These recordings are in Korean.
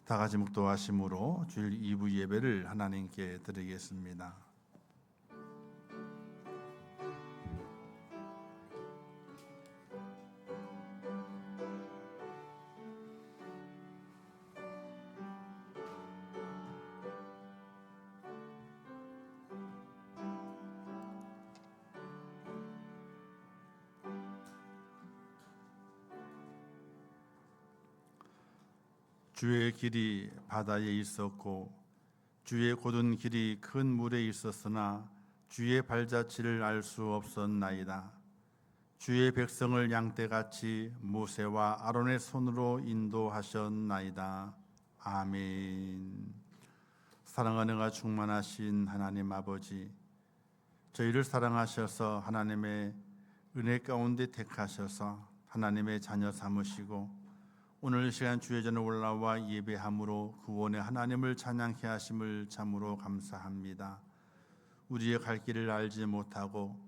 다 같이 묵도하심으로 주일 2부 예배를 하나님께 드리겠습니다. 주의 길이 바다에 있었고 주의 곧은 길이 큰 물에 있었으나 주의 발자취를 알 수 없었나이다. 주의 백성을 양떼같이 모세와 아론의 손으로 인도하셨나이다. 아멘. 사랑과 은혜가 충만하신 하나님 아버지, 저희를 사랑하셔서 하나님의 은혜 가운데 택하셔서 하나님의 자녀 삼으시고 오늘 시간 주의 전에 올라와 예배함으로 구원의 하나님을 찬양케 하심을 참으로 감사합니다. 우리의 갈 길을 알지 못하고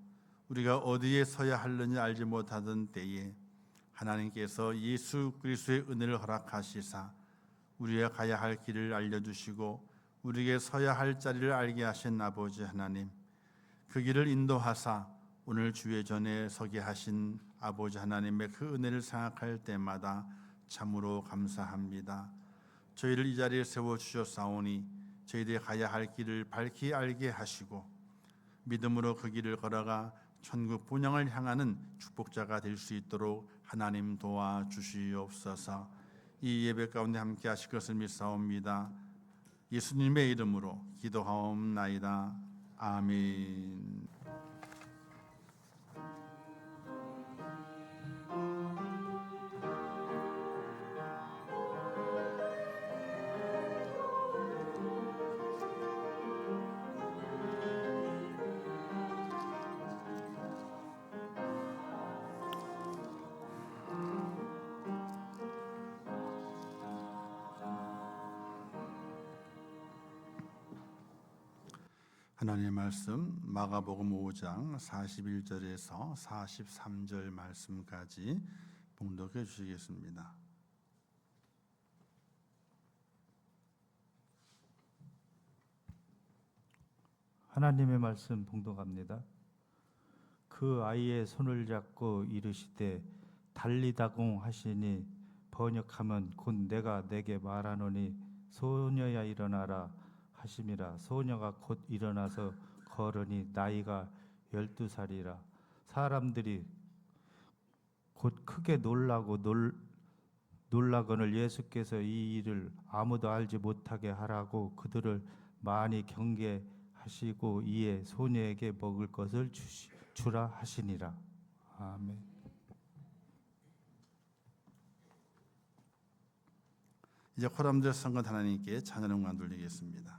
우리가 어디에 서야 하느냐 알지 못하던 때에 하나님께서 예수 그리스도의 은혜를 허락하시사 우리가 가야 할 길을 알려주시고 우리에게 서야 할 자리를 알게 하신 아버지 하나님, 그 길을 인도하사 오늘 주의 전에 서게 하신 아버지 하나님의 그 은혜를 생각할 때마다 참으로 감사합니다. 저희를 이 자리에 세워주셨사오니 저희들이 가야 할 길을 밝히 알게 하시고 믿음으로 그 길을 걸어가 천국 본향을 향하는 축복자가 될 수 있도록 하나님 도와주시옵소서. 이 예배 가운데 함께 하실 것을 믿사옵니다. 예수님의 이름으로 기도하옵나이다. 아멘. 하나님의 말씀 마가복음 5장 41절에서 43절 말씀까지 봉독해 주시겠습니다. 하나님의 말씀 봉독합니다. 그 아이의 손을 잡고 이르시되 달리다공 하시니 번역하면 곧 내가 내게 말하노니 소녀야 일어나라 하심이라. 소녀가 곧 일어나서 걸으니 나이가 12살이라. 사람들이 곧 크게 놀라거늘 예수께서 이 일을 아무도 알지 못하게 하라고 그들을 많이 경계하시고 이에 소녀에게 먹을 것을 주라 하시니라. 아멘. 이제 호람들 성건 하나님께 찬양 음악 돌리겠습니다.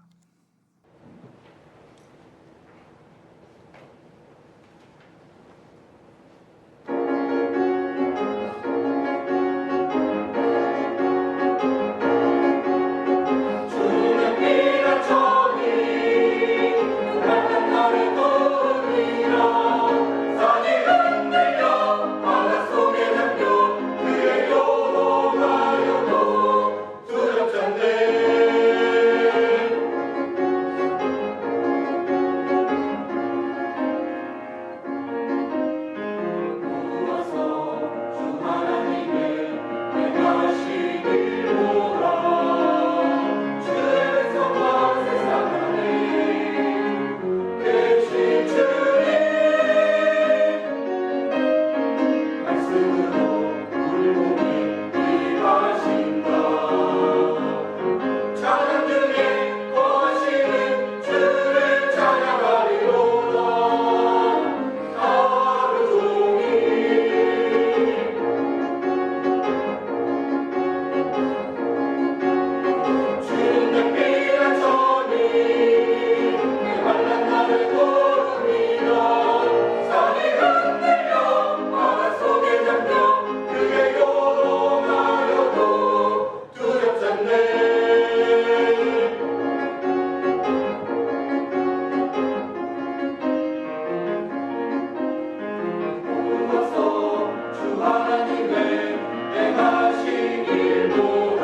하나님의 행하신 일보라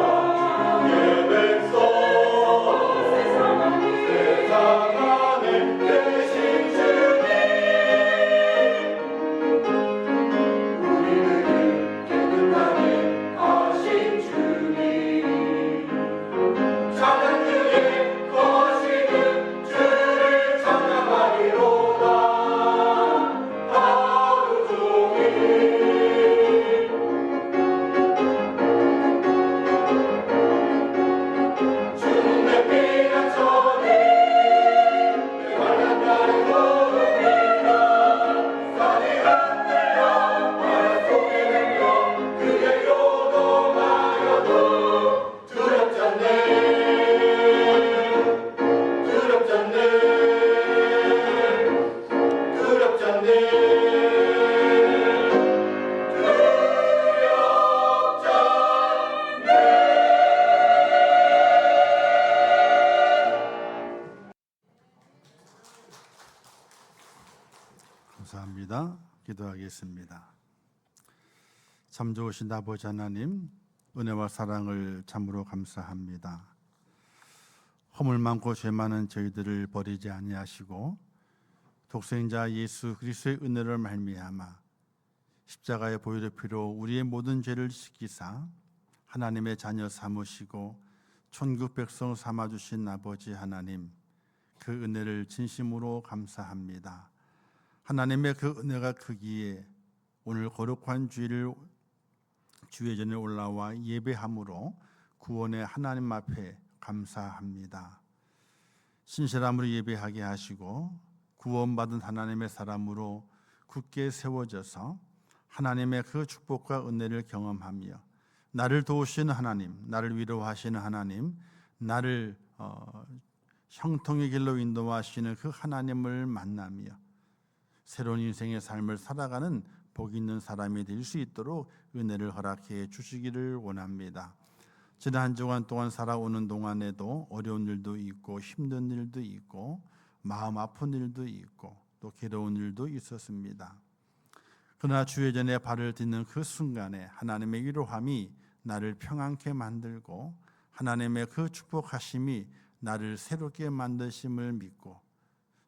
예배 감사합니다. 기도하겠습니다. 참 좋으신 아버지 하나님, 은혜와 사랑을 참으로 감사합니다. 허물 많고 죄 많은 저희들을 버리지 아니하시고 독생자 예수 그리스도의 은혜를 말미암아 십자가의 보혈의 피로 우리의 모든 죄를 씻기사 하나님의 자녀 삼으시고 천국 백성 삼아주신 아버지 하나님, 그 은혜를 진심으로 감사합니다. 하나님의 그 은혜가 크기에 오늘 거룩한 주의 전에 올라와 예배함으로 구원의 하나님 앞에 감사합니다. 신실함으로 예배하게 하시고 구원받은 하나님의 사람으로 굳게 세워져서 하나님의 그 축복과 은혜를 경험하며 나를 도우시는 하나님, 나를 위로하시는 하나님, 나를 형통의 길로 인도하시는 그 하나님을 만나며 새로운 인생의 삶을 살아가는 복 있는 사람이 될 수 있도록 은혜를 허락해 주시기를 원합니다. 지난 한 주간 동안 살아오는 동안에도 어려운 일도 있고 힘든 일도 있고 마음 아픈 일도 있고 또 괴로운 일도 있었습니다. 그러나 주의 전에 발을 딛는 그 순간에 하나님의 위로함이 나를 평안케 만들고 하나님의 그 축복하심이 나를 새롭게 만드심을 믿고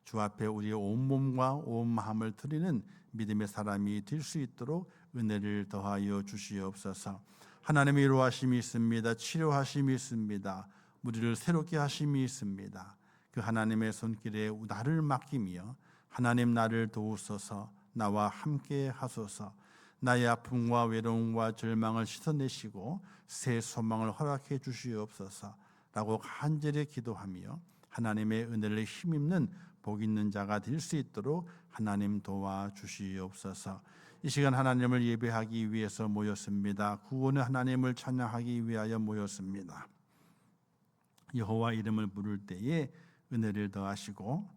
주 앞에 우리의 온 몸과 온 마음을 드리는 믿음의 사람이 될 수 있도록 은혜를 더하여 주시옵소서. 하나님의 위로하심이 있습니다. 치료하심이 있습니다. 우리를 새롭게 하심이 있습니다. 그 하나님의 손길에 나를 맡기며 하나님 나를 도우소서, 나와 함께 하소서, 나의 아픔과 외로움과 절망을 씻어내시고 새 소망을 허락해 주시옵소서 라고 간절히 기도하며 하나님의 은혜를 힘입는 복 있는 자가 될 수 있도록 하나님 도와주시옵소서. 이 시간 하나님을 예배하기 위해서 모였습니다. 구원의 하나님을 찬양하기 위하여 모였습니다. 여호와 이름을 부를 때에 은혜를 더하시고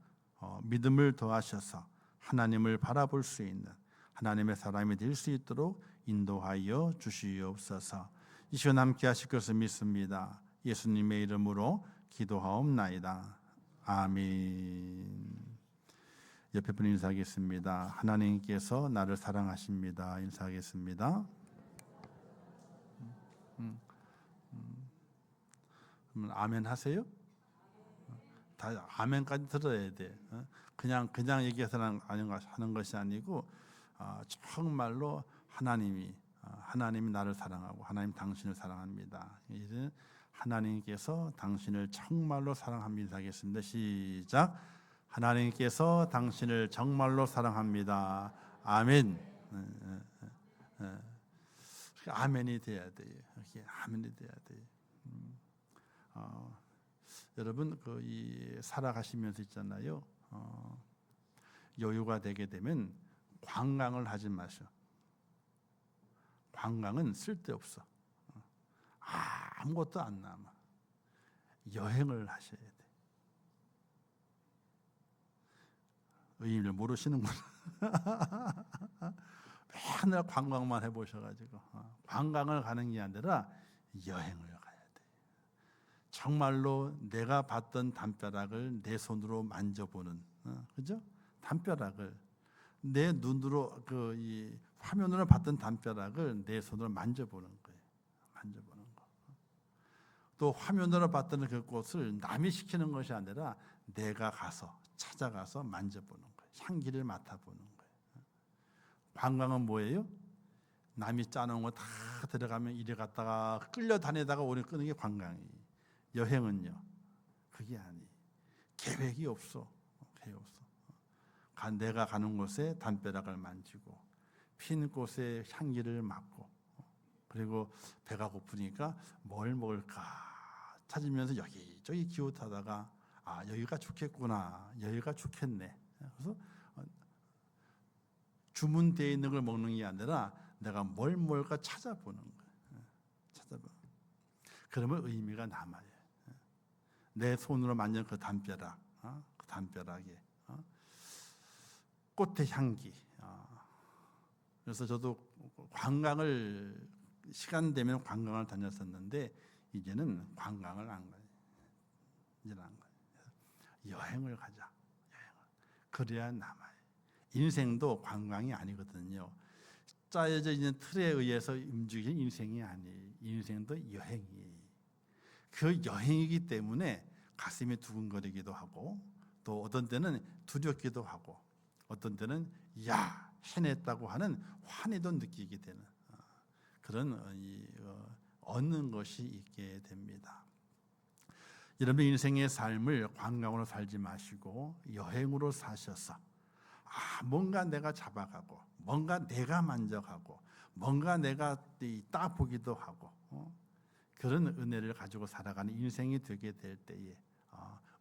믿음을 더하셔서 하나님을 바라볼 수 있는 하나님의 사람이 될 수 있도록 인도하여 주시옵소서. 이 시간 함께 하실 것을 믿습니다. 예수님의 이름으로 기도하옵나이다. 아멘. 옆에 분 인사하겠습니다. 하나님께서 나를 사랑하십니다. 인사하겠습니다. 그러면 아멘 하세요? 다 아멘까지 들어야 돼. 그냥 얘기해서 하는 것이 아니고 정말로 하나님이 나를 사랑하고 하나님 당신을 사랑합니다. 이제 하나님께서 당신을 정말로 사랑합니다 하겠습니다. 시작. 하나님께서 당신을 정말로 사랑합니다. 아멘. 아멘이 돼야 돼요. 아멘이 돼야 돼요. 여러분 이 살아가시면서 있잖아요. 여유가 되게 되면 관광을 하지 마셔. 관광은 쓸데없어. 아무것도 안 남아. 여행을 하셔야 돼. 의미를 모르시는구나. 맨날 관광만 해보셔가지고 관광을 가는 게 아니라 여행을 가야 돼. 정말로 내가 봤던 담벼락을 내 손으로 만져보는, 그죠? 담벼락을 내 눈으로 이 화면으로 봤던 담벼락을 내 손으로 만져보는 거예요. 만져보는 거. 또 화면으로 봤던 그 꽃을 남이 시키는 것이 아니라 내가 가서 찾아가서 만져보는 거예요. 향기를 맡아보는 거예요. 관광은 뭐예요? 남이 짜놓은 거 다 들어가면 이리 갔다가 끌려다니다가 오래 끄는 게 관광이에요. 여행은요, 그게 아니에요. 계획이 없어. 계획 없어. 내가 가는 곳에 담벼락을 만지고 핀 꽃의 향기를 맡고 그리고 배가 고프니까 뭘 먹을까 찾으면서 여기저기 기웃하다가 여기가 좋겠구나, 여기가 좋겠네. 그래서 주문되어 있는 걸 먹는 게 아니라 내가 뭘 먹을까 찾아보는 거예요. 찾아보는. 그러면 의미가 남아요. 내 손으로 만진 그 담벼락, 그 담벼락에 꽃의 향기. 그래서 저도 관광을 시간 되면 관광을 다녔었는데 이제는 관광을 안 가요. 이제는 안 가요. 여행을 가자. 여행을. 그래야 남아요. 인생도 관광이 아니거든요. 짜여져 있는 틀에 의해서 움직이는 인생이 아니에요. 인생도 여행이에요. 그 여행이기 때문에 가슴이 두근거리기도 하고, 또 어떤 때는 두렵기도 하고, 어떤 때는 야 해냈다고 하는 환희도 느끼게 되는 그런 얻는 것이 있게 됩니다. 여러분 인생의 삶을 관광으로 살지 마시고 여행으로 사셔서 뭔가 내가 잡아가고, 뭔가 내가 만져가고, 뭔가 내가 따보기도 하고, 그런 은혜를 가지고 살아가는 인생이 되게 될 때에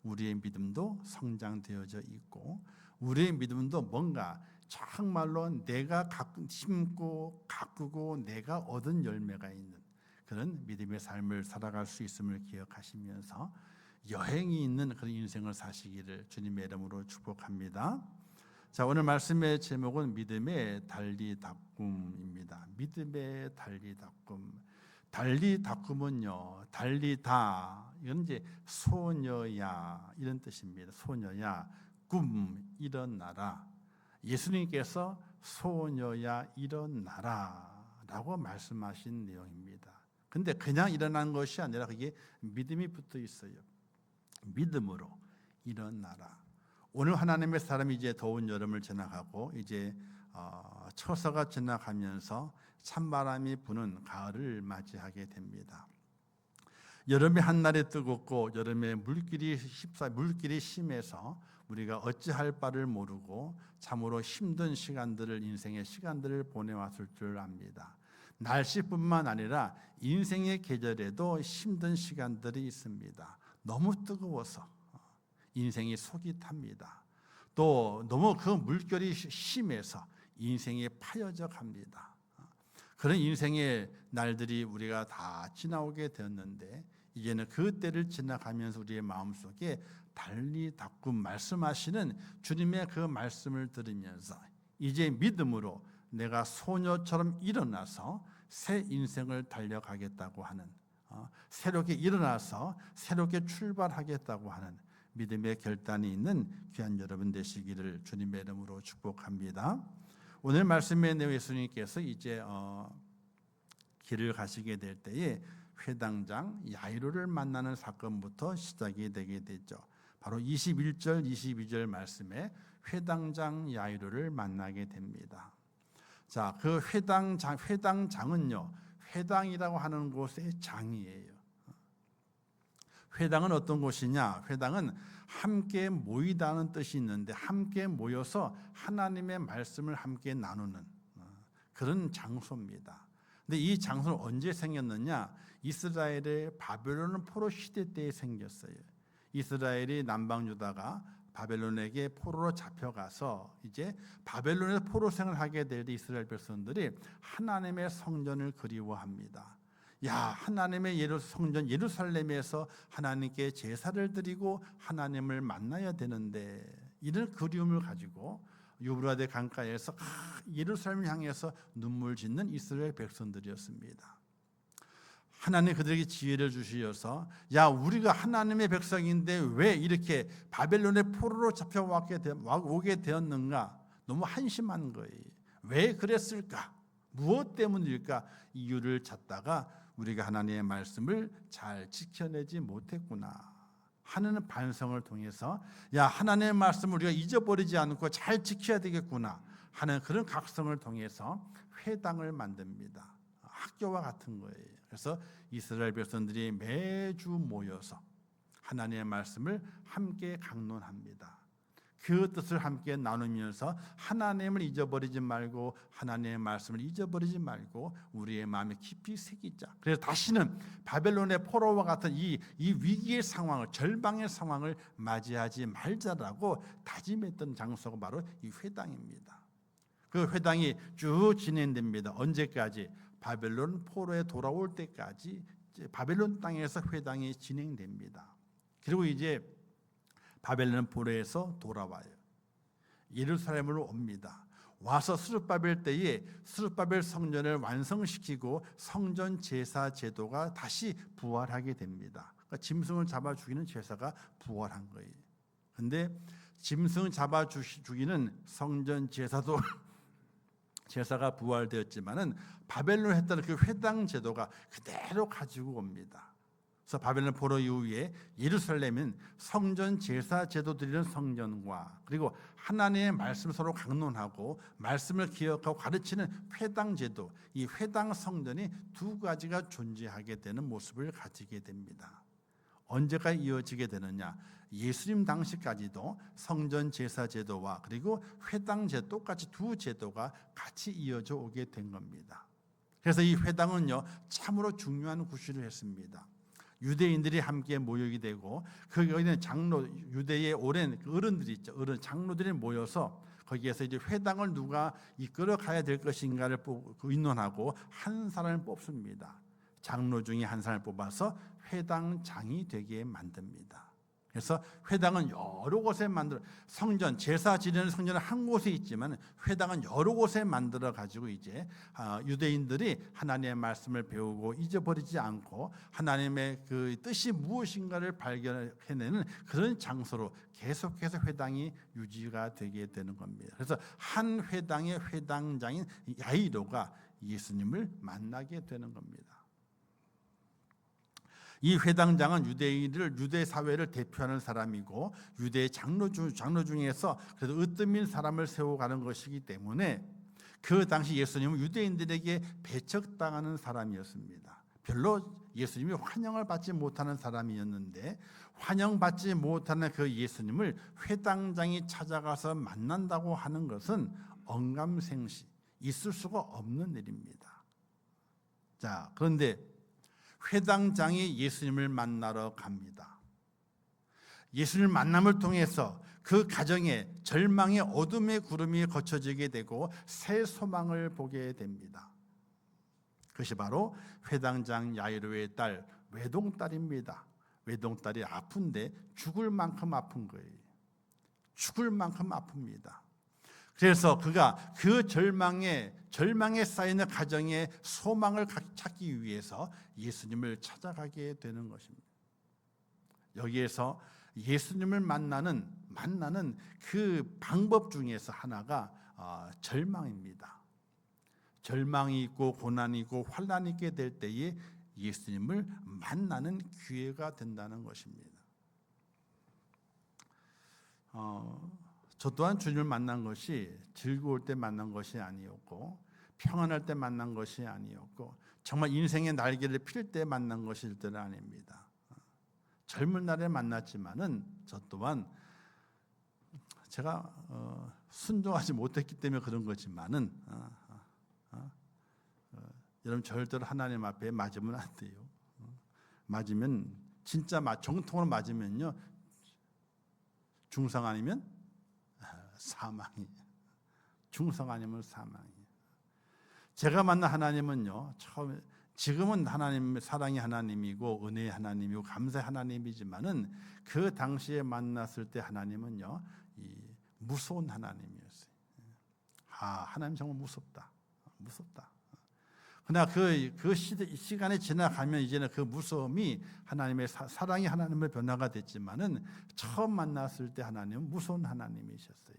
우리의 믿음도 성장되어져 있고, 우리의 믿음도 뭔가 정말로 내가 심고 가꾸고 내가 얻은 열매가 있는 그런 믿음의 삶을 살아갈 수 있음을 기억하시면서 여행이 있는 그런 인생을 사시기를 주님의 이름으로 축복합니다. 자, 오늘 말씀의 제목은 믿음의 달리닦음입니다. 믿음의 달리닦음. 달리닦음은요, 달리다 이건 이제 소녀야 이런 뜻입니다. 소녀야 꿈 일어나라. 예수님께서 소녀야 일어나라라고 말씀하신 내용입니다. 근데 그냥 일어난 것이 아니라 그게 믿음이 붙어 있어요. 믿음으로 일어나라. 오늘 하나님의 사람이 이제 더운 여름을 지나가고 이제 처서가 지나가면서 찬바람이 부는 가을을 맞이하게 됩니다. 여름이 한날에 뜨겁고 여름에 물길이 심해서 우리가 어찌할 바를 모르고 참으로 힘든 시간들을, 인생의 시간들을 보내왔을 줄 압니다. 날씨뿐만 아니라 인생의 계절에도 힘든 시간들이 있습니다. 너무 뜨거워서 인생이 속이 탑니다. 또 너무 그 물결이 심해서 인생이 파여져 갑니다. 그런 인생의 날들이 우리가 다 지나오게 되었는데 이제는 그 때를 지나가면서 우리의 마음속에 달리닦음 말씀하시는 주님의 그 말씀을 들으면서 이제 믿음으로 내가 소녀처럼 일어나서 새 인생을 달려가겠다고 하는, 새롭게 일어나서 새롭게 출발하겠다고 하는 믿음의 결단이 있는 귀한 여러분 되시기를 주님의 이름으로 축복합니다. 오늘 말씀의 내용 예수님께서 이제 길을 가시게 될 때에 회당장 야이로를 만나는 사건부터 시작이 되게 되죠. 바로 21절, 22절 말씀에 회당장 야이로를 만나게 됩니다. 자, 그 회당장은요, 회당이라고 하는 곳의 장이에요. 회당은 어떤 곳이냐? 회당은 함께 모이다는 뜻이 있는데 함께 모여서 하나님의 말씀을 함께 나누는 그런 장소입니다. 근데 이 장소는 언제 생겼느냐? 이스라엘의 바벨론 포로 시대 때에 생겼어요. 이스라엘이 남방 유다가 바벨론에게 포로로 잡혀가서 이제 바벨론에서 포로 생활하게 될 때 이스라엘 백성들이 하나님의 성전을 그리워합니다. 야, 하나님의 성전 예루살렘에서 하나님께 제사를 드리고 하나님을 만나야 되는데 이런 그리움을 가지고 유브라데 강가에서 예루살렘을 향해서 눈물 짓는 이스라엘 백성들이었습니다. 하나님 그들에게 지혜를 주시어서 야, 우리가 하나님의 백성인데 왜 이렇게 바벨론의 포로로 오게 되었는가? 너무 한심한 거예요. 왜 그랬을까? 무엇 때문일까? 이유를 찾다가 우리가 하나님의 말씀을 잘 지켜내지 못했구나 하는 반성을 통해서 야, 하나님의 말씀을 우리가 잊어버리지 않고 잘 지켜야 되겠구나 하는 그런 각성을 통해서 회당을 만듭니다. 학교와 같은 거예요. 그래서 이스라엘 백성들이 매주 모여서 하나님의 말씀을 함께 강론합니다. 그 뜻을 함께 나누면서 하나님을 잊어버리지 말고 하나님의 말씀을 잊어버리지 말고 우리의 마음에 깊이 새기자. 그래서 다시는 바벨론의 포로와 같은 이 위기의 상황을, 절방의 상황을 맞이하지 말자라고 다짐했던 장소가 바로 이 회당입니다. 그 회당이 쭉 진행됩니다. 언제까지? 바벨론 포로에 돌아올 때까지 바벨론 땅에서 회당이 진행됩니다. 그리고 이제 바벨론 포로에서 돌아와요. 예루살렘으로 옵니다. 와서 스룹바벨 때에 스룹바벨 성전을 완성시키고 성전 제사 제도가 다시 부활하게 됩니다. 그러니까 짐승을 잡아 죽이는 제사가 부활한 거예요. 그런데 짐승 잡아 죽이는 성전 제사도 제사가 부활되었지만은 바벨론 했던 그 회당 제도가 그대로 가지고 옵니다. 그래서 바벨론 포로 이후에 예루살렘은 성전 제사 제도 드리는 성전과 그리고 하나님의 말씀 서로 강론하고 말씀을 기억하고 가르치는 회당 제도, 이 회당 성전이 두 가지가 존재하게 되는 모습을 가지게 됩니다. 언제가 이어지게 되느냐? 예수님 당시까지도 성전 제사 제도와 그리고 회당 제도 똑같이 두 제도가 같이 이어져 오게 된 겁니다. 그래서 이 회당은요 참으로 중요한 구실을 했습니다. 유대인들이 함께 모이게 되고 거기는 장로, 유대의 오랜 어른들이 있죠. 어른 장로들이 모여서 거기에서 이제 회당을 누가 이끌어 가야 될 것인가를 의논하고 한 사람을 뽑습니다. 장로 중에 한 사람을 뽑아서 회당장이 되게 만듭니다. 그래서 회당은 여러 곳에 만들어 성전 제사 지내는 성전은 한 곳에 있지만 회당은 여러 곳에 만들어 가지고 이제 유대인들이 하나님의 말씀을 배우고 잊어버리지 않고 하나님의 그 뜻이 무엇인가를 발견해내는 그런 장소로 계속해서 회당이 유지가 되게 되는 겁니다. 그래서 한 회당의 회당장인 야이로가 예수님을 만나게 되는 겁니다. 이 회당장은 유대 사회를 대표하는 사람이고 유대 장로 중에서 그래도 으뜸인 사람을 세워가는 것이기 때문에 그 당시 예수님은 유대인들에게 배척당하는 사람이었습니다. 별로 예수님이 환영을 받지 못하는 사람이었는데 환영받지 못하는 그 예수님을 회당장이 찾아가서 만난다고 하는 것은 언감생시, 있을 수가 없는 일입니다. 자, 그런데 회당장이 예수님을 만나러 갑니다. 예수님 만남을 통해서 그 가정에 절망의 어둠의 구름이 거쳐지게 되고 새 소망을 보게 됩니다. 그것이 바로 회당장 야이로의 딸 외동딸입니다. 외동딸이 아픈데 죽을 만큼 아픈 거예요. 죽을 만큼 아픕니다. 그래서 그가 그 절망에 쌓이는 가정의 소망을 찾기 위해서 예수님을 찾아가게 되는 것입니다. 여기에서 예수님을 만나는 그 방법 중에서 하나가 절망입니다. 절망이 있고 고난이 있고 환난이 있게 될 때에 예수님을 만나는 기회가 된다는 것입니다. 저 또한 주님을 만난 것이 즐거울 때 만난 것이 아니었고 평안할 때 만난 것이 아니었고 정말 인생의 날개를 필 때 만난 것일 때는 아닙니다. 젊은 날에 만났지만은 저 또한 제가 순종하지 못했기 때문에 그런 거지만은 여러분 절대로 하나님 앞에 맞으면 안 돼요. 맞으면 진짜 정통으로 맞으면요 중상 아니면 사망이에요. 중상 아니면 사망이에요. 제가 만난 하나님은요 처음에 지금은 하나님 사랑의 하나님이고 은혜의 하나님이고 감사의 하나님이지만은 그 당시에 만났을 때 하나님은요 이 무서운 하나님이었어요. 하나님 정말 무섭다. 그러나 그 시간이 지나가면 이제는 그 무서움이 하나님의 사랑의 하나님의 변화가 됐지만은 처음 만났을 때 하나님은 무서운 하나님이셨어요.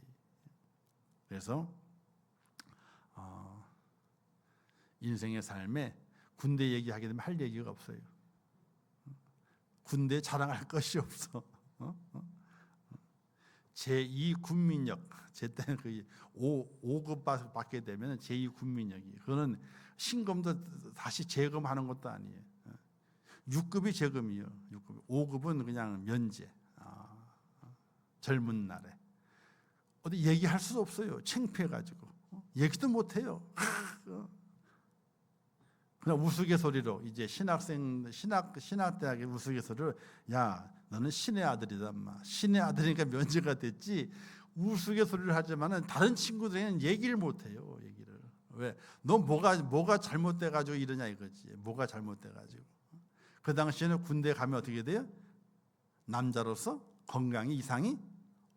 그래서 인생의 삶에 군대 얘기하게 되면 할 얘기가 없어요. 군대 자랑할 것이 없어. 제2 군민역, 제 때는 그 5급 받게 되면 제2 군민역이 그거는 신검도 다시 재검하는 것도 아니에요. 6급이 재검이에요. 5급은 그냥 면제. 젊은 날에 어디 얘기할 수 없어요. 창피해가지고 얘기도 못해요. 그냥 우스갯소리로 이제 신학대학의 우스갯소리로 야 너는 신의 아들이다 마. 신의 아들이니까 면제가 됐지. 우스갯소리를 하지만은 다른 친구들에는 얘기를 못해요. 얘기를 왜? 너 뭐가 잘못돼가지고 이러냐 이거지. 뭐가 잘못돼가지고. 그 당시에는 군대 가면 어떻게 돼요? 남자로서 건강에 이상이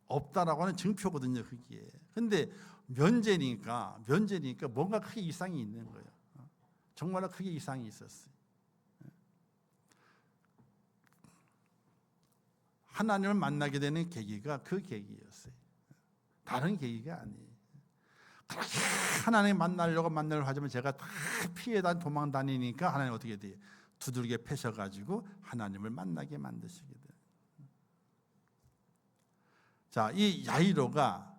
없다라고 하는 증표거든요. 그게. 근데 면제니까 뭔가 크게 이상이 있는 거예요. 정말 크게 이상이 있었어요. 하나님을 만나게 되는 계기가 그 계기였어요. 다른 계기가 아니에요. 그렇게 하나님 만나려고 하지만 제가 다 피해 도망 다니니까 하나님 어떻게 돼요? 두들겨 패셔가지고 하나님을 만나게 만드시게 돼요. 자, 이 야이로가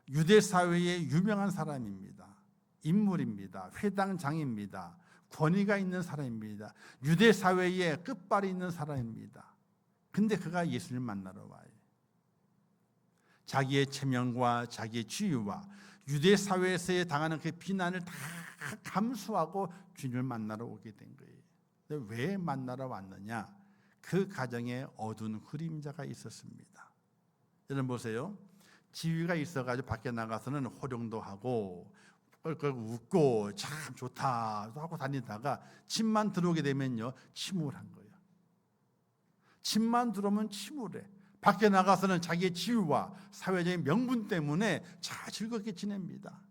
유대 사회의 유명한 사람입니다. 인물입니다. 회당장입니다. 권위가 있는 사람입니다. 유대 사회의 끝발이 있는 사람입니다. 근데 그가 예수를 만나러 와요. 자기의 체면과 자기의 지위와 유대 사회에서 당하는 그 비난을 다 감수하고 주님을 만나러 오게 된 거예요. 근데 왜 만나러 왔느냐? 그 가정에 어두운 그림자가 있었습니다. 여러분 보세요. 지위가 있어가지고 밖에 나가서는 호령도 하고 껄껄 웃고 참 좋다 하고 다니다가 집만 들어오게 되면요 침울한 거예요. 집만 들어오면 침울해. 밖에 나가서는 자기의 지위와 사회적인 명분 때문에 잘 즐겁게 지냅니다.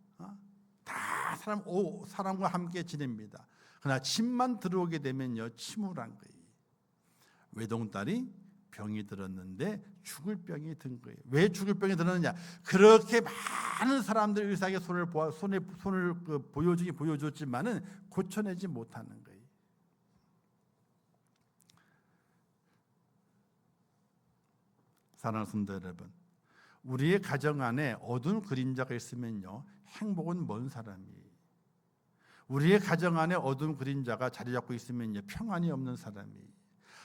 다 사람과 함께 지냅니다. 그러나 집만 들어오게 되면요 침울한 거예요. 외동딸이 병이 들었는데 죽을 병이 든 거예요. 왜 죽을 병이 들었느냐? 그렇게 많은 사람들 의사에게 손을 보여줬지만은 고쳐내지 못하는 거예요. 사랑하는 성도 여러분, 우리의 가정 안에 어두운 그림자가 있으면요 행복은 먼 사람이에요. 우리의 가정 안에 어두운 그림자가 자리 잡고 있으면요 평안이 없는 사람이에요.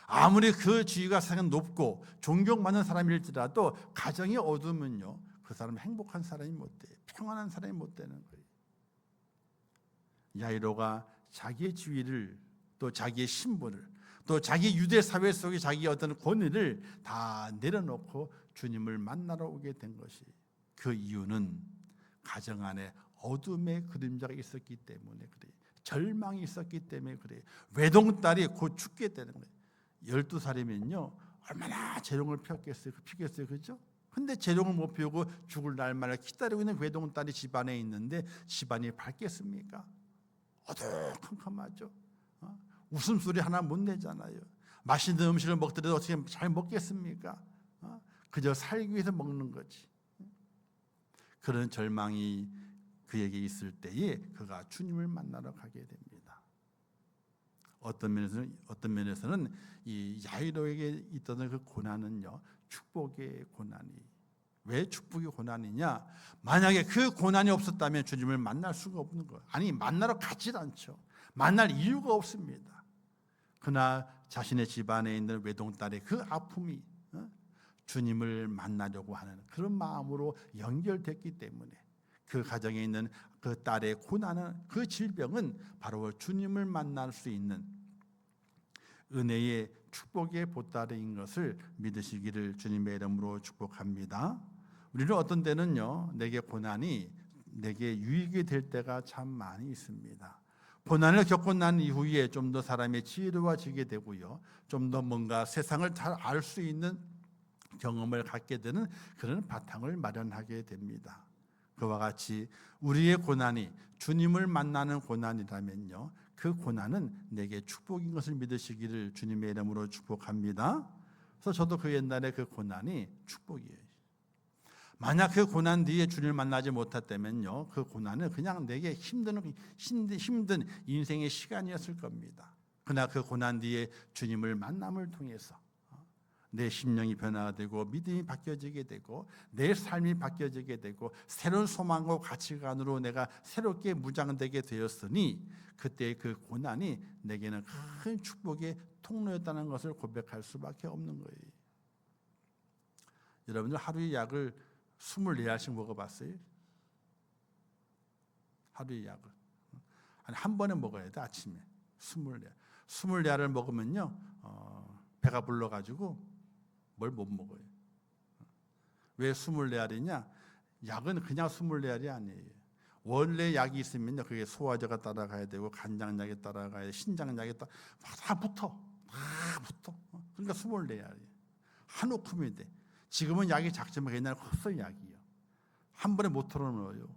아무리 그 지위가 상은 높고 존경받는 사람일지라도 가정이 어두우면요 그 사람은 행복한 사람이 못 돼요. 평안한 사람이 못 되는 거예요. 야이로가 자기의 지위를 또 자기의 신분을 또 자기 유대 사회 속의 자기의 어떤 권위를 다 내려놓고 주님을 만나러 오게 된 것이, 그 이유는 가정 안에 어둠의 그림자가 있었기 때문에 그래요. 절망이 있었기 때문에 그래요. 외동딸이 곧 죽게 되는 거예요. 12살이면요 얼마나 재롱을 피웠겠어요. 그죠? 근데 재롱을 못 피우고 죽을 날만을 기다리고 있는 외동딸이 집안에 있는데 집안이 밝겠습니까? 어두컴컴하죠. 웃음소리 하나 못 내잖아요. 맛있는 음식을 먹더라도 어떻게 잘 먹겠습니까? 그저 살기 위해서 먹는 거지. 그런 절망이 그에게 있을 때에 그가 주님을 만나러 가게 됩니다. 어떤 면에서는 이 야이로에게 있던 그 고난은요 축복의 고난이. 왜 축복의 고난이냐? 만약에 그 고난이 없었다면 주님을 만날 수가 없는 거예요. 아니 만나러 가질 않죠. 만날 이유가 없습니다. 그러나 자신의 집안에 있는 외동딸의 그 아픔이 주님을 만나려고 하는 그런 마음으로 연결됐기 때문에 그 가정에 있는 그 딸의 고난은, 그 질병은 바로 주님을 만날 수 있는 은혜의 축복의 보따리인 것을 믿으시기를 주님의 이름으로 축복합니다. 우리는 어떤 때는요 내게 고난이 내게 유익이 될 때가 참 많이 있습니다. 고난을 겪고 난 이후에 좀 더 사람의 지혜로워지게 되고요, 좀 더 뭔가 세상을 잘 알 수 있는 경험을 갖게 되는 그런 바탕을 마련하게 됩니다. 그와 같이 우리의 고난이 주님을 만나는 고난이라면요 그 고난은 내게 축복인 것을 믿으시기를 주님의 이름으로 축복합니다. 그래서 저도 그 옛날에 그 고난이 축복이에요. 만약 그 고난 뒤에 주님을 만나지 못했다면요 그 고난은 그냥 내게 힘든 인생의 시간이었을 겁니다. 그러나 그 고난 뒤에 주님을 만남을 통해서 내 심령이 변화가 되고 믿음이 바뀌어지게 되고 내 삶이 바뀌어지게 되고 새로운 소망과 가치관으로 내가 새롭게 무장되게 되었으니 그때 그 고난이 내게는 큰 축복의 통로였다는 것을 고백할 수밖에 없는 거예요. 여러분들 하루의 약을 24알씩 먹어봤어요? 하루의 약을 아니 한 번에 먹어야 돼. 아침에 24알을 먹으면요 배가 불러가지고 뭘 못 먹어요. 왜 24알이냐? 약은 그냥 24알이 아니에요. 원래 약이 있으면요 그게 소화제가 따라가야 되고 간장약이 따라가야 되고 신장약이 다 붙어. 그러니까 24알이에요. 한 움큼이 돼. 지금은 약이 작지만 옛날에 컸어요. 약이요. 한 번에 못 털어넣어요.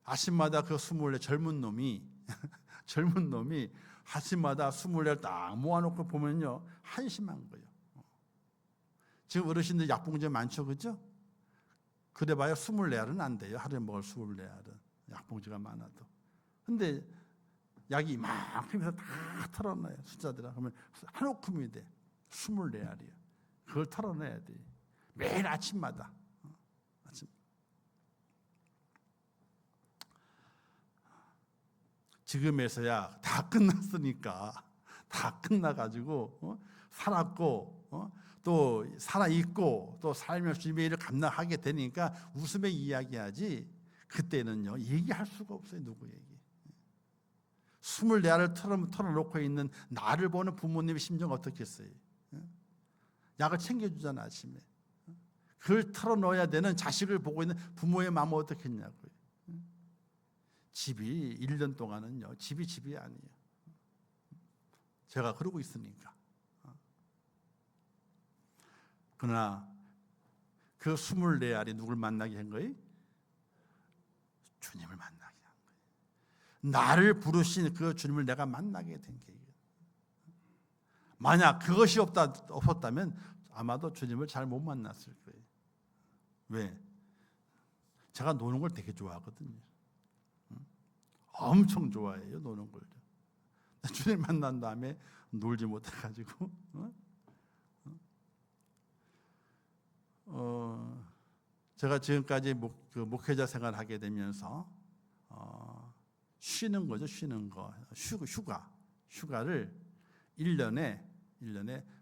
아침마다 그 24 젊은 놈이 아침마다 24딱 모아놓고 보면요 한심한 거예요. 지금 어르신들 약봉지 많죠, 그죠? 그래봐야 24알은 안 돼요. 하루에 먹을 24알은 약봉지가 많아도. 근데 약이 이만큼에서 다 털어놔요. 숫자들아. 그러면 한 오큼이 돼. 24알이요. 그걸 털어내야 돼. 매일 아침마다. 아침. 지금에서야 다 끝났으니까, 다 끝나가지고 살았고 또 살아있고 또 살면서 주님의 일을 감당하게 되니까 웃으며 이야기하지, 그때는요 얘기할 수가 없어요. 누구에게. 24알을 털어놓고 있는 나를 보는 부모님의 심정 어떻겠어요? 약을 챙겨주잖아, 아침에. 그걸 털어넣어야 되는 자식을 보고 있는 부모의 마음은 어떻겠냐고요. 집이 1년 동안은요, 집이 아니에요. 제가 그러고 있으니까. 그러나 그 24알이 누굴 만나게 한 거예요? 주님을 만나게 한 거예요. 나를 부르신 그 주님을 내가 만나게 된 계획이에요. 만약 그것이 없었다면 아마도 주님을 잘 못 만났을 거예요. 왜? 제가 노는 걸 되게 좋아하거든요. 엄청 좋아해요, 노는 걸. 주님 만난 다음에 놀지 못해가지고 제가 지금까지 목회자 생활을 하게 되면서 쉬는 거죠. 쉬는 거. 휴가를 1년에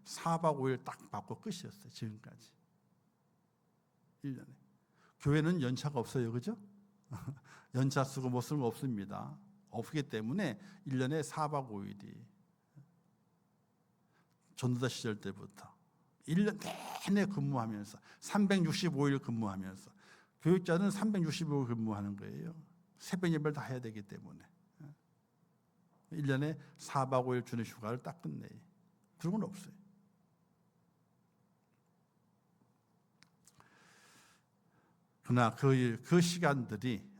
4박 5일 딱 받고 끝이었어요. 지금까지. 1년에. 교회는 연차가 없어요. 그죠? 연차 쓰고 못 쓰는 거 없습니다. 없기 때문에 1년에 4박 5일이 전도사 시절 때부터 1년 내내 근무하면서 365일 근무하면서, 교육자는 365일 근무하는 거예요. 새벽 예배를 다 해야 되기 때문에 1년에 4박 5일 주는 휴가를 딱 끝내요. 그런 건 없어요. 그러나 그 시간들이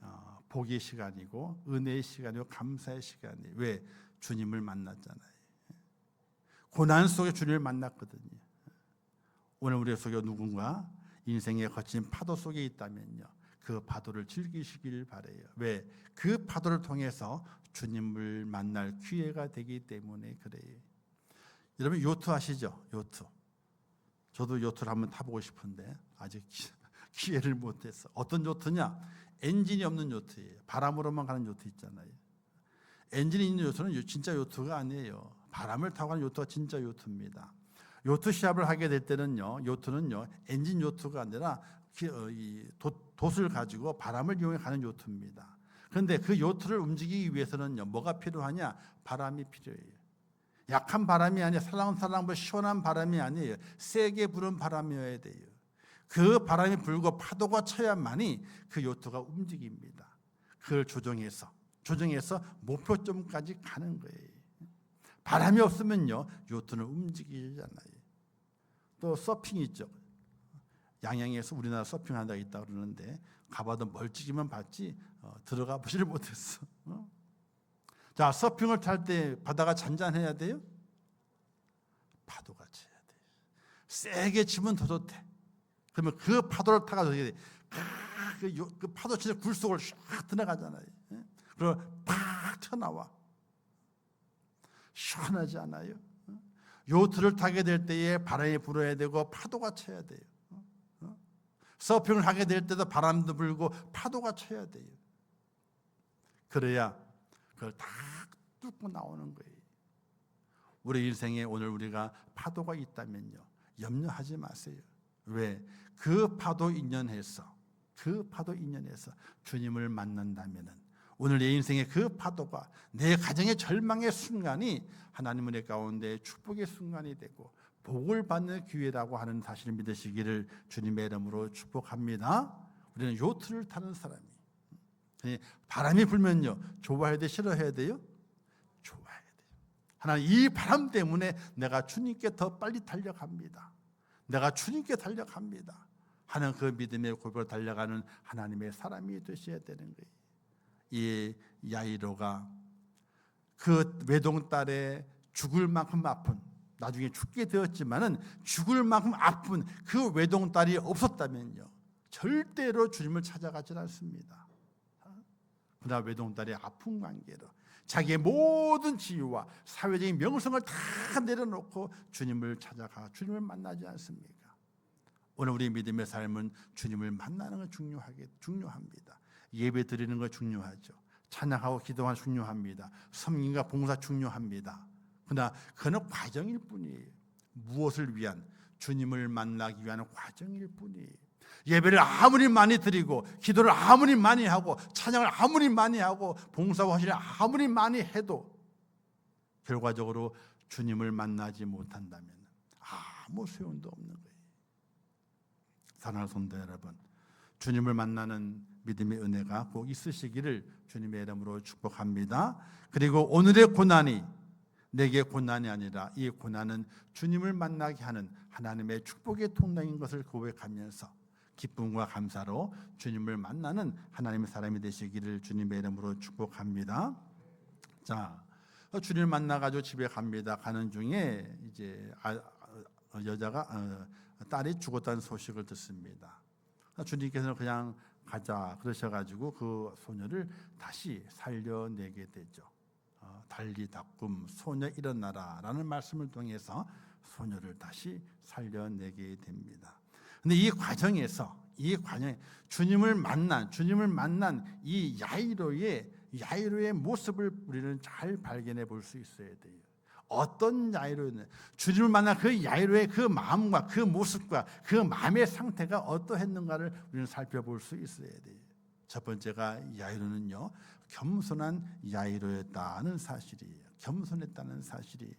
복의 시간이고 은혜의 시간이고 감사의 시간이에요. 왜? 주님을 만났잖아요. 고난 속에 주님을 만났거든요. 오늘 우리 속에 누군가 인생의 거친 파도 속에 있다면요, 그 파도를 즐기시길 바라요. 왜? 그 파도를 통해서 주님을 만날 기회가 되기 때문에 그래요. 여러분 요트 아시죠? 요트. 저도 요트를 한번 타보고 싶은데 아직 기회를 못했어. 어떤 요트냐? 엔진이 없는 요트예요. 바람으로만 가는 요트 있잖아요. 엔진이 있는 요트는 진짜 요트가 아니에요. 바람을 타고 가는 요트가 진짜 요트입니다. 요트 시합을 하게 될 때는요, 요트는요 엔진 요트가 아니라 돛을 가지고 바람을 이용해 가는 요트입니다. 그런데 그 요트를 움직이기 위해서는요, 뭐가 필요하냐? 바람이 필요해요. 약한 바람이 아니라 살랑살랑 시원한 바람이 아니에요. 세게 부는 바람이어야 돼요. 그 바람이 불고 파도가 쳐야만이 그 요트가 움직입니다. 그걸 조정해서 목표점까지 가는 거예요. 바람이 없으면요, 요트는 움직이지 않아요. 또 서핑 있죠. 양양에서 우리나라 서핑하는 데가 있다고 그러는데 가봐도 멀찍이만 봤지 들어가 보지를 못했어. 자, 서핑을 탈 때 바다가 잔잔해야 돼요? 파도가 쳐야 돼요. 세게 치면 더 좋대. 그러면 그 파도를 타가지고 그 파도 치는 굴 속을 샥 들어가잖아요. 그리고 팍 튀어나와. 시원하지 않아요? 요트를 타게 될 때에 바람이 불어야 되고 파도가 쳐야 돼요. 서핑을 하게 될 때도 바람도 불고 파도가 쳐야 돼요. 그래야 그걸 다 뚫고 나오는 거예요. 우리 인생에 오늘 우리가 파도가 있다면요, 염려하지 마세요. 왜? 그 파도 인연해서 주님을 만난다면은 오늘 내 인생의 그 파도가 내 가정의 절망의 순간이 하나님 은혜 가운데 축복의 순간이 되고 복을 받는 기회라고 하는 사실을 믿으시기를 주님의 이름으로 축복합니다. 우리는 요트를 타는 사람이, 바람이 불면요, 좋아해야 돼, 싫어해야 돼요? 좋아해야 돼요. 하나님, 이 바람 때문에 내가 주님께 더 빨리 달려갑니다. 내가 주님께 달려갑니다 하는 그 믿음의 고백으로 달려가는 하나님의 사람이 되셔야 되는 거예요. 이 야이로가 그 외동딸의 죽을 만큼 아픈 나중에 죽게 되었지만은 죽을 만큼 아픈 그 외동딸이 없었다면요, 절대로 주님을 찾아가지 않습니다. 그러나 외동딸의 아픈 관계로 자기의 모든 지위와 사회적인 명성을 다 내려놓고 주님을 찾아가 주님을 만나지 않습니까? 오늘 우리 믿음의 삶은 주님을 만나는 건 중요합니다. 예배 드리는 거 중요하죠. 찬양하고 기도하는 거 중요합니다. 섬김과 봉사 중요합니다. 그러나 그는 과정일 뿐이에요. 무엇을 위한? 주님을 만나기 위한 과정일 뿐이에요. 예배를 아무리 많이 드리고 기도를 아무리 많이 하고 찬양을 아무리 많이 하고 봉사와 헌신을 아무리 많이 해도 결과적으로 주님을 만나지 못한다면 아무 소용도 없는 거예요. 사랑하는 성도 여러분, 주님을 만나는 믿음의 은혜가 꼭 있으시기를 주님의 이름으로 축복합니다. 그리고 오늘의 고난이 내게 고난이 아니라 이 고난은 주님을 만나게 하는 하나님의 축복의 통로인 것을 고백하면서 기쁨과 감사로 주님을 만나는 하나님의 사람이 되시기를 주님의 이름으로 축복합니다. 자, 주님을 만나가지고 집에 갑니다. 가는 중에 이제 여자가 딸이 죽었다는 소식을 듣습니다. 주님께서는 그냥 가자 그러셔가지고 그 소녀를 다시 살려내게 되죠. 달리 닦음 소녀 일어나라라는 말씀을 통해서 소녀를 다시 살려내게 됩니다. 근데 이 과정에 주님을 만난 이 야이로의 모습을 우리는 잘 발견해 볼 수 있어야 돼요. 어떤 야이로는 주님을 만난 그 야이로의 그 마음과 그 모습과 그 마음의 상태가 어떠했는가를 우리는 살펴볼 수 있어야 돼요. 첫 번째가 야이로는요, 겸손한 야이로였다는 사실이에요. 겸손했다는 사실이.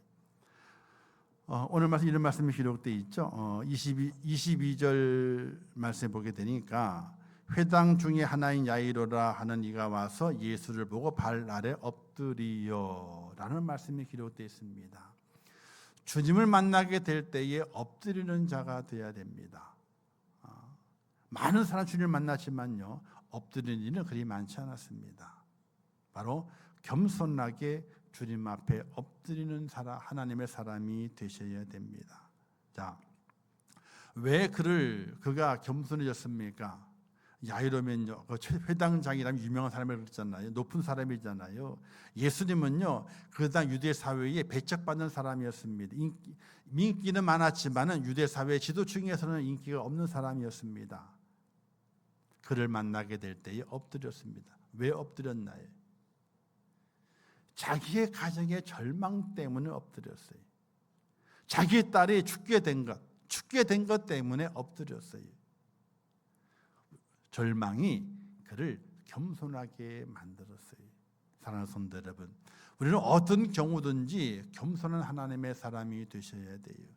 오늘 말씀 이런 말씀이 기록되어 있죠. 22절 말씀에 보게 되니까 회당 중에 하나인 야이로라 하는 이가 와서 예수를 보고 발 아래 엎드리어라는 말씀이 기록되어 있습니다. 주님을 만나게 될 때에 엎드리는 자가 되어야 됩니다. 많은 사람 주님을 만났지만요, 엎드리는 일은 그리 많지 않았습니다. 바로 겸손하게 주님 앞에 엎드리는 사람, 하나님의 사람이 되셔야 됩니다. 자, 왜 그가 겸손해졌습니까? 야이로면요, 회당장이라면 유명한 사람이라고 그랬잖아요. 높은 사람이잖아요. 예수님은요, 그 당 유대 사회에 배척받는 사람이었습니다. 인기는 많았지만은 유대 사회 지도층에서는 인기가 없는 사람이었습니다. 그를 만나게 될 때에 엎드렸습니다. 왜 엎드렸나요? 자기의 가정의 절망 때문에 엎드렸어요. 자기의 딸이 죽게 된 것 때문에 엎드렸어요. 절망이 그를 겸손하게 만들었어요. 사랑하는 성도 여러분, 우리는 어떤 경우든지 겸손한 하나님의 사람이 되셔야 돼요.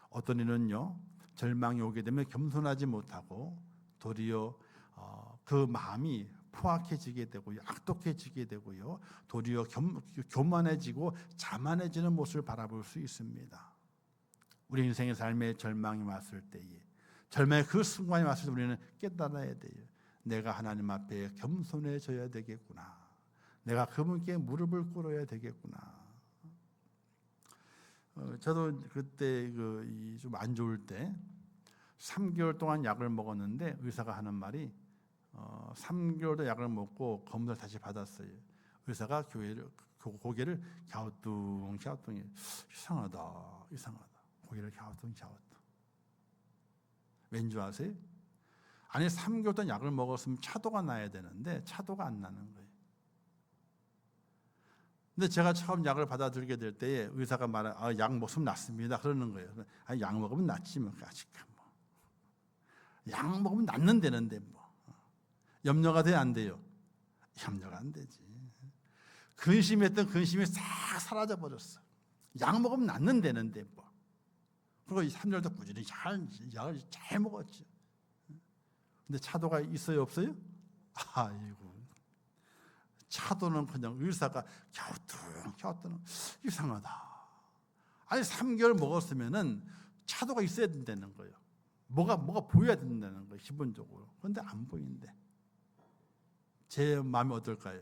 어떤 이는요, 절망이 오게 되면 겸손하지 못하고 도리어 그 마음이 포악해지게 되고요, 악독해지게 되고요, 도리어 교만해지고 자만해지는 모습을 바라볼 수 있습니다. 우리 인생의 삶에 절망이 왔을 때에, 절망의 그 순간이 왔을 때 우리는 깨달아야 돼요. 내가 하나님 앞에 겸손해져야 되겠구나. 내가 그분께 무릎을 꿇어야 되겠구나. 저도 그때 좀 안 좋을 때 3개월 동안 약을 먹었는데 의사가 하는 말이 3개월도 약을 먹고 검사를 다시 받았어요. 의사가 고개를 갸우뚱 이상하다. 고개를 갸우뚱. 왠지 아세요? 아니 3개월 동안 약을 먹었으면 차도가 나야 되는데 차도가 안 나는 거예요. 근데 제가 처음 약을 받아들게 될 때에 의사가 약 먹으면 낫습니다 그러는 거예요. 약 먹으면 낫지 뭐. 약 먹으면 낫는다는데 뭐. 염려가 돼야 안 돼요? 염려가 안 되지. 근심했던 근심이 싹 사라져 버렸어. 약 먹으면 낫는다는데 뭐. 그리고 3개월도 꾸준히 약을 잘 먹었죠. 근데 차도가 있어요, 없어요? 아이고. 차도는 그냥 의사가 갸우뚱 이상하다. 아니 3개월 먹었으면은 차도가 있어야 된다는 거예요. 뭐가 보여야 된다는 거예요, 기본적으로. 그런데 안 보이는데 제 마음이 어떨까요?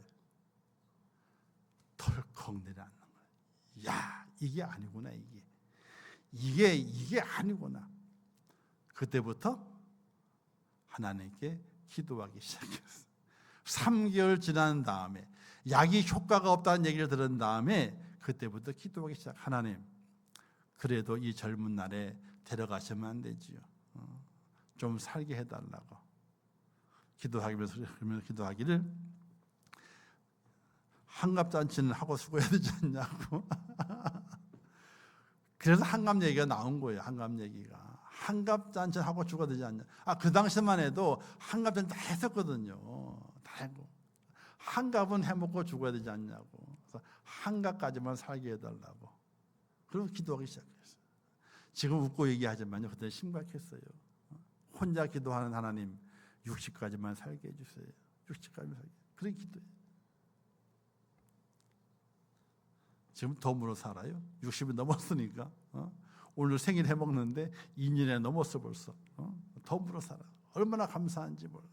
덜컥 내려앉는 거예요. 야, 이게 아니구나 이게. 이게 아니구나. 그때부터 하나님께 기도하기 시작했어요. 3개월 지난 다음에 약이 효과가 없다는 얘기를 들은 다음에 그때부터 기도하기 시작. 하나님, 그래도 이 젊은 날에 데려가시면 안 되지요. 좀 살게 해달라고 기도하기를 환갑잔치는 하고 죽어야 되지 않냐고. 그래서 환갑 얘기가 나온 거예요. 환갑 얘기가. 환갑잔치는 하고 죽어야 되지 않냐. 그 당시만 해도 환갑잔치 다 했었거든요. 다 했고. 환갑은 해먹고 죽어야 되지 않냐고. 그래서 환갑까지만 살게 해달라고. 그리고 기도하기 시작했어요. 지금 웃고 얘기하지만요, 그때 심각했어요. 혼자 기도하는 하나님, 60까지만 살게 해주세요. 60까지만 살게. 그렇게 기도해요. 지금 덤으로 살아요. 60이 넘었으니까. 오늘 생일 해먹는데 2년에 넘었어 벌써. 덤으로 살아. 얼마나 감사한지 몰라.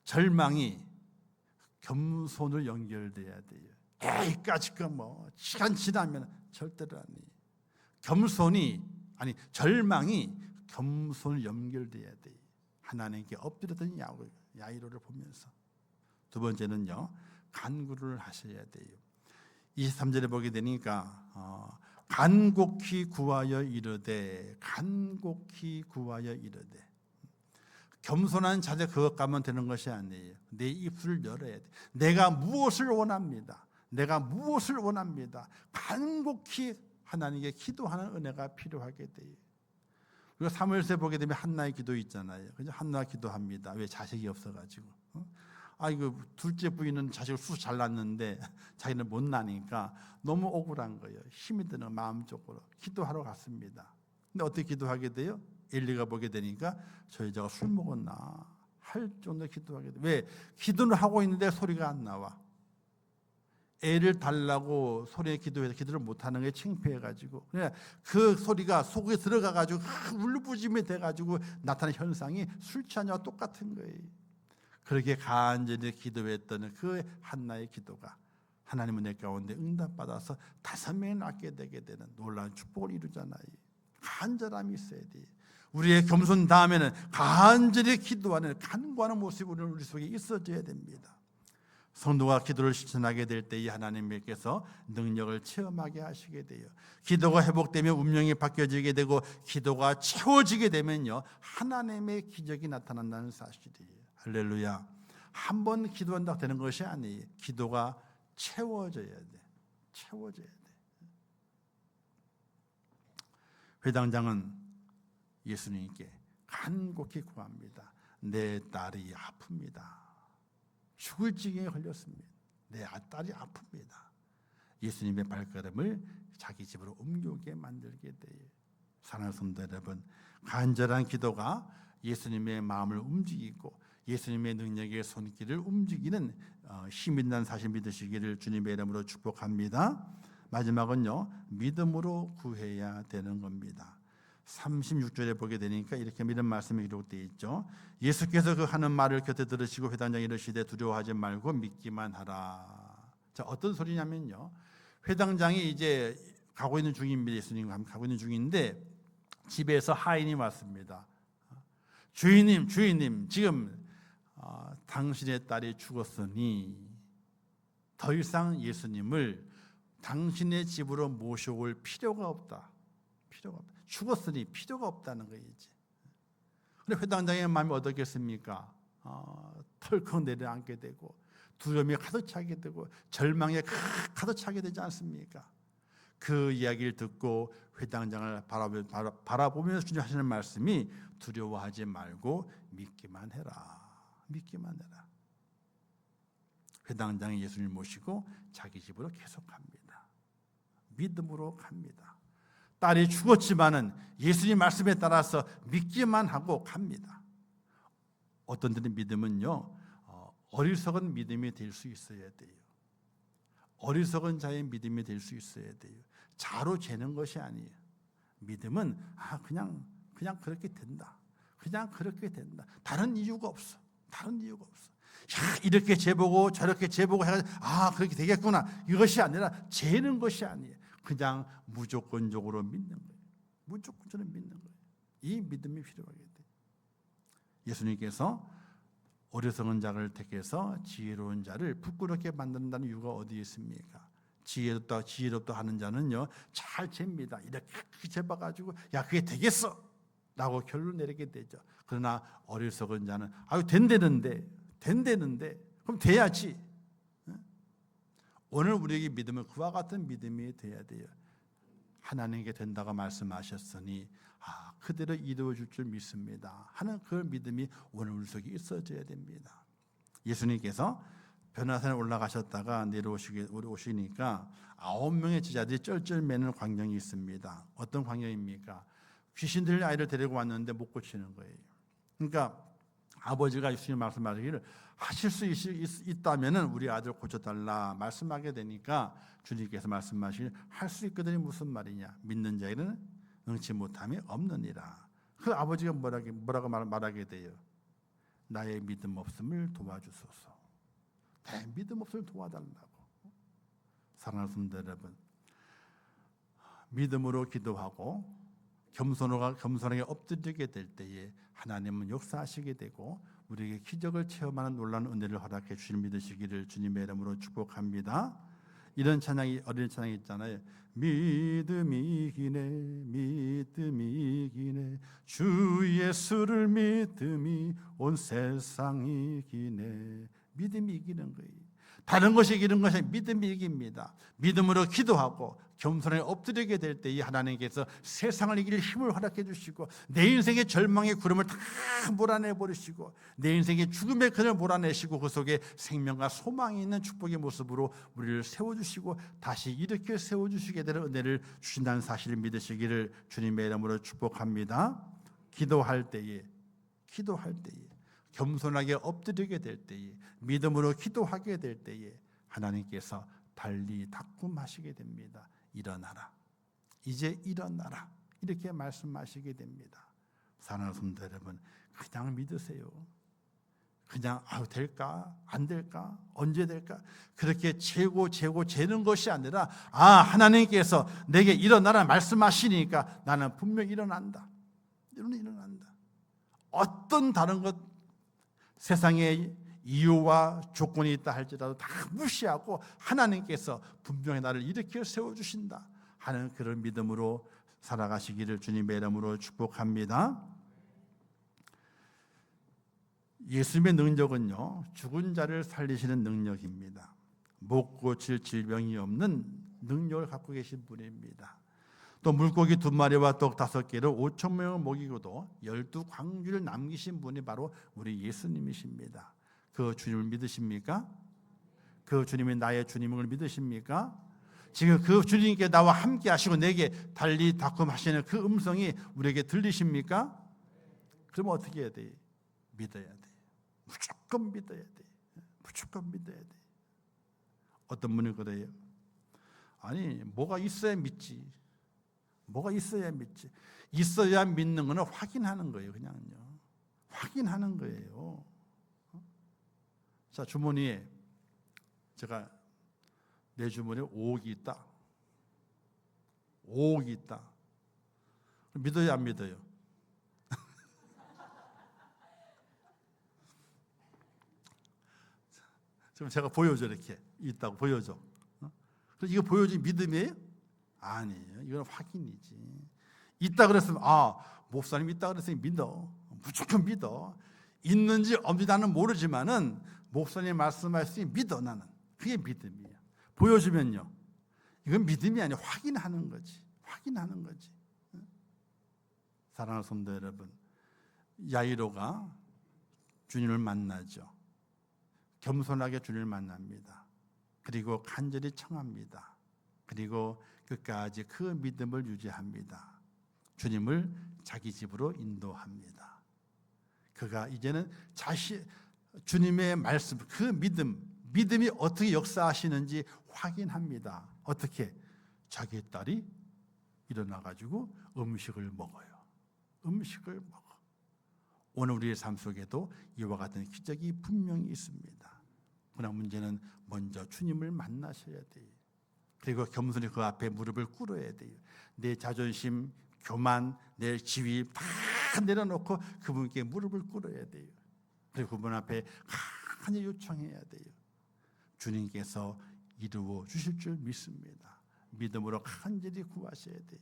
절망이 겸손을 연결돼야 돼요. 에이까짓거 뭐 시간 지나면 절대로 아니에요. 절망이 겸손을 연결돼야 돼요. 하나님께 엎드렸던 야이로를 보면서. 두 번째는요, 간구를 하셔야 돼요. 23절에 보게 되니까 간곡히 구하여 이르되, 간곡히 구하여 이르되. 겸손한 자세 그것 가면 되는 것이 아니에요. 내 입술을 열어야 돼. 내가 무엇을 원합니다. 내가 무엇을 원합니다. 간곡히 하나님께 기도하는 은혜가 필요하게 돼요. 그리고 사무엘서에 보게 되면 한나의 기도 있잖아요. 그죠? 한나 기도합니다. 왜? 자식이 없어가지고. 이거 둘째 부인은 자식을 수 잘 낳는데 자기는 못 낳으니까 너무 억울한 거예요. 힘이 드는 마음적으로 기도하러 갔습니다. 근데 어떻게 기도하게 돼요? 엘리가 보게 되니까 저 여자가 술 먹었나 할 정도로 기도하게 돼요. 왜? 기도를 하고 있는데 소리가 안 나와. 애를 달라고 소리에 기도해서 기도를 못하는 게 창피해가지고, 그냥 그 소리가 속에 들어가가지고 울부짖음이 돼가지고 나타나는 현상이 술 취한 자와 똑같은 거예요. 그렇게 간절히 기도했던 그 한나의 기도가 하나님은 내 가운데 응답받아서 5명이 낳게 되게 되는 놀라운 축복을 이루잖아요. 간절함이 있어야 돼요. 우리의 겸손 다음에는 간절히 기도하는 간구하는 모습이 우리 속에 있어져야 됩니다. 성도가 기도를 실천하게 될 때 이 하나님께서 능력을 체험하게 하시게 돼요. 기도가 회복되면 운명이 바뀌어지게 되고, 기도가 채워지게 되면요, 하나님의 기적이 나타난다는 사실이에요. 할렐루야. 한 번 기도한다고 되는 것이 아니에요. 기도가 채워져야 돼. 채워져야 돼. 회당장은 예수님께 간곡히 구합니다. 내 딸이 아픕니다. 죽을 지경에 걸렸습니다. 내 딸이 아픕니다. 예수님의 발걸음을 자기 집으로 옮겨오게 만들게 돼요. 사랑하는 성도 여러분, 간절한 기도가 예수님의 마음을 움직이고 예수님의 능력의 손길을 움직이는 힘 있는 사실 믿으시기를 주님의 이름으로 축복합니다. 마지막은요, 믿음으로 구해야 되는 겁니다. 36절에 보게 되니까 이렇게 믿음 말씀이 기록되어 있죠. 예수께서 그 하는 말을 곁에 들으시고 회당장이 이르시되 두려워하지 말고 믿기만 하라. 자, 어떤 소리냐면요, 회당장이 이제 가고 있는 중입니다. 예수님 가고 있는 중인데 집에서 하인이 왔습니다. 주인님 지금 당신의 딸이 죽었으니 더 이상 예수님을 당신의 집으로 모셔올 필요가 없다. 죽었으니 필요가 없다는 거이지. 근데 회당장의 마음이 어떻겠습니까? 털컥 내려앉게 되고 두려움이 가득 차게 되고 절망에 가득 차게 되지 않습니까? 그 이야기를 듣고 회당장을 바라보면서 주님 하시는 말씀이 두려워하지 말고 믿기만 해라. 믿기만 해라. 회당장이 예수님을 모시고 자기 집으로 계속 갑니다. 믿음으로 갑니다. 딸이 죽었지만은 예수님 말씀에 따라서 믿기만 하고 갑니다. 어떤 때는 믿음은요, 어리석은 믿음이 될 수 있어야 돼요. 어리석은 자의 믿음이 될 수 있어야 돼요. 자로 재는 것이 아니에요. 믿음은 그냥 그렇게 된다. 그냥 그렇게 된다. 다른 이유가 없어. 이렇게 재보고 저렇게 재보고 해가지고 그렇게 되겠구나. 이것이 아니라 재는 것이 아니에요. 그냥 무조건적으로 믿는 거예요. 무조건적으로 믿는 거예요. 이 믿음이 필요하게 돼요. 예수님께서 어리석은 자를 택해서 지혜로운 자를 부끄럽게 만든다는 이유가 어디에 있습니까? 지혜롭다 하는 자는요 잘 잽니다. 이렇게 재봐가지고 야 그게 되겠어 라고 결론 내리게 되죠. 그러나 어리석은 자는 아유 된대는데 그럼 돼야지. 오늘 우리에게 믿음은 그와 같은 믿음이 돼야 돼요. 하나님께 된다고 말씀하셨으니 그대로 이루어 줄 줄 믿습니다 하는 그 믿음이 오늘 우리 속에 있어져야 됩니다. 예수님께서 변화산에 올라가셨다가 내려오시니까 9명의 제자들이 쩔쩔매는 광경이 있습니다. 어떤 광경입니까? 귀신 들린 아이를 데리고 왔는데 못 고치는 거예요. 그러니까 아버지가 예수님 말씀하시기를 하실 수 있다면 우리 아들 고쳐달라 말씀하게 되니까 주님께서 말씀하시기를 할 수 있거든요. 무슨 말이냐? 믿는 자에는 능치 못함이 없느니라. 그 아버지가 뭐라고 말하게 돼요? 나의 믿음 없음을 도와주소서. 내 믿음 없음을 도와달라고. 사랑하는 성도 여러분, 믿음으로 기도하고 겸손하게 엎드리게 될 때에 하나님은 역사하시게 되고 우리에게 기적을 체험하는 놀라운 은혜를 허락해 주실 믿으시기를 주님의 이름으로 축복합니다. 이런 찬양이 어린 찬양이 있잖아요. 믿음이 기네 주 예수를 믿음이 온 세상이 기네. 믿음이 이기는 거예요. 다른 것이 이기는 것이 아니라 믿음이 이깁니다. 믿음으로 기도하고 겸손하게 엎드리게 될 때 이 하나님께서 세상을 이길 힘을 허락해 주시고 내 인생의 절망의 구름을 다 몰아내 버리시고 내 인생의 죽음의 그늘 몰아내시고 그 속에 생명과 소망이 있는 축복의 모습으로 우리를 세워주시고 다시 이렇게 세워주시게 되는 은혜를 주신다는 사실을 믿으시기를 주님의 이름으로 축복합니다. 기도할 때에 겸손하게 엎드리게 될 때에 믿음으로 기도하게 될 때에 하나님께서 달리 닦음하시게 됩니다. 일어나라. 이제 일어나라. 이렇게 말씀하시게 됩니다. 사랑하는 성도 여러분, 그냥 믿으세요. 그냥 될까? 안 될까? 언제 될까? 그렇게 재는 것이 아니라 하나님께서 내게 일어나라 말씀하시니까 나는 분명히 일어난다. 일어난다. 어떤 다른 것 세상에 이유와 조건이 있다 할지라도 다 무시하고 하나님께서 분명히 나를 일으켜 세워주신다 하는 그런 믿음으로 살아가시기를 주님의 이름으로 축복합니다. 예수님의 능력은요 죽은 자를 살리시는 능력입니다. 못 고칠 질병이 없는 능력을 갖고 계신 분입니다. 또 물고기 2마리와 떡 5개로 5,000명을 먹이고도 12광주를 남기신 분이 바로 우리 예수님이십니다. 그 주님을 믿으십니까? 그 주님이 나의 주님을 믿으십니까? 지금 그 주님께 나와 함께 하시고 내게 달리 닦음하시는 그 음성이 우리에게 들리십니까? 그러면 어떻게 해야 돼? 믿어야 돼. 무조건 믿어야 돼. 무조건 믿어야 돼. 어떤 분이 그래요. 아니 뭐가 있어야 믿지. 뭐가 있어야 믿지. 있어야 믿는 거는 확인하는 거예요. 그냥요. 확인하는 거예요. 자, 주머니에 제가 내 주머니에 5억이 있다. 5억이 있다. 믿어요, 안 믿어요? 지금 제가 보여줘 이렇게 있다고 보여줘. 그래서 이거 보여준 믿음이에요? 아니에요. 이건 확인이지. 있다 그랬으면 목사님 있다 그랬으니 믿어. 무조건 믿어. 있는지 없는지 나는 모르지만은 목사님 말씀하시니 믿어 나는. 그게 믿음이야. 보여주면요. 이건 믿음이 아니라 확인하는 거지. 확인하는 거지. 사랑하는 성도 여러분, 야이로가 주님을 만나죠. 겸손하게 주님을 만납니다. 그리고 간절히 청합니다. 그리고 끝까지 그 믿음을 유지합니다. 주님을 자기 집으로 인도합니다. 그가 이제는 주님의 말씀, 그 믿음이 어떻게 역사하시는지 확인합니다. 어떻게? 자기 딸이 일어나가지고 음식을 먹어요. 음식을 먹어. 오늘 우리의 삶 속에도 이와 같은 기적이 분명히 있습니다. 그러나 문제는 먼저 주님을 만나셔야 돼요. 그리고 겸손히 그 앞에 무릎을 꿇어야 돼요. 내 자존심, 교만, 내 지위 다 내려놓고 그분께 무릎을 꿇어야 돼요. 그리고 그분 앞에 간절히 요청해야 돼요. 주님께서 이루어 주실 줄 믿습니다. 믿음으로 간절히 구하셔야 돼요.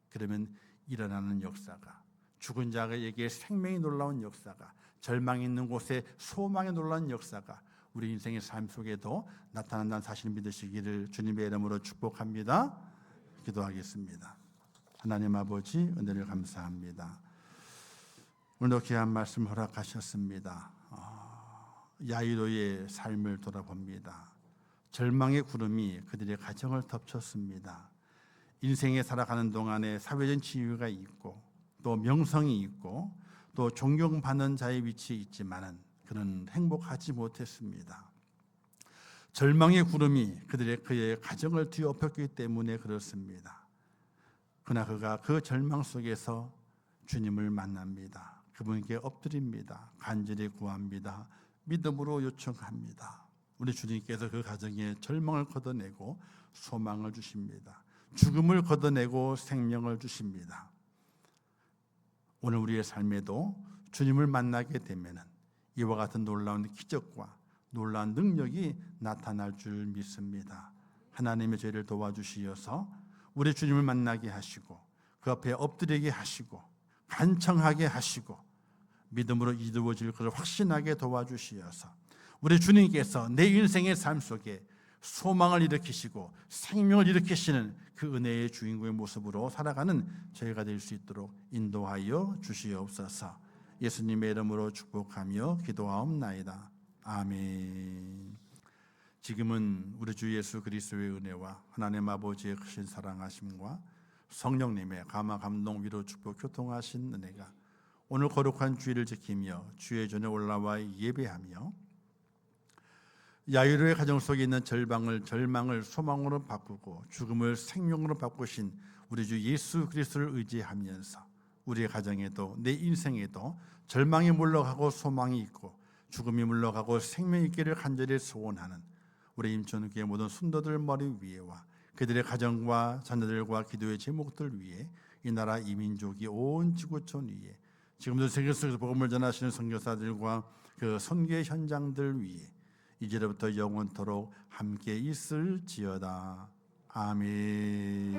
그러면 일어나는 역사가, 죽은 자에게 생명이 놀라운 역사가, 절망이 있는 곳에 소망이 놀라운 역사가 우리 인생의 삶 속에도 나타난다는 사실을 믿으시기를 주님의 이름으로 축복합니다. 기도하겠습니다. 하나님 아버지, 은혜를 감사합니다. 오늘도 귀한 말씀 허락하셨습니다. 야이로의 삶을 돌아봅니다. 절망의 구름이 그들의 가정을 덮쳤습니다. 인생에 살아가는 동안에 사회적 지위가 있고 또 명성이 있고 또 존경받는 자의 위치에 있지만은 그는 행복하지 못했습니다. 절망의 구름이 그의 가정을 뒤엎었기 때문에 그렇습니다. 그러나 그가 그 절망 속에서 주님을 만납니다. 그분께 엎드립니다. 간절히 구합니다. 믿음으로 요청합니다. 우리 주님께서 그 가정에 절망을 걷어내고 소망을 주십니다. 죽음을 걷어내고 생명을 주십니다. 오늘 우리의 삶에도 주님을 만나게 되면 이와 같은 놀라운 기적과 놀라운 능력이 나타날 줄 믿습니다. 하나님의 저희를 도와주시어서 우리 주님을 만나게 하시고 그 앞에 엎드리게 하시고 간청하게 하시고 믿음으로 이루어질 것을 확신하게 도와주시어서 우리 주님께서 내 인생의 삶 속에 소망을 일으키시고 생명을 일으키시는 그 은혜의 주인공의 모습으로 살아가는 저희가 될 수 있도록 인도하여 주시옵소서. 예수님의 이름으로 축복하며 기도하옵나이다. 아멘. 지금은 우리 주 예수 그리스도의 은혜와 하나님 아버지의 크신 사랑하심과 성령님의 감화 감동 위로 축복 교통하신 은혜가 오늘 거룩한 주일을 지키며 주의 전에 올라와 예배하며 야이로의 가정 속에 있는 절망을 소망으로 바꾸고 죽음을 생명으로 바꾸신 우리 주 예수 그리스도를 의지하면서 우리의 가정에도 내 인생에도 절망이 물러가고 소망이 있고 죽음이 물러가고 생명이 있기를 간절히 소원하는 우리 임천교회 모든 순도들 머리 위에와 그들의 가정과 자녀들과 기도의 제목들 위에 이 나라 이민족이 온 지구촌 위에 지금도 세계 속에서 복음을 전하시는 선교사들과 그 선교의 현장들 위에 이제부터 영원토록 함께 있을지어다. 아멘.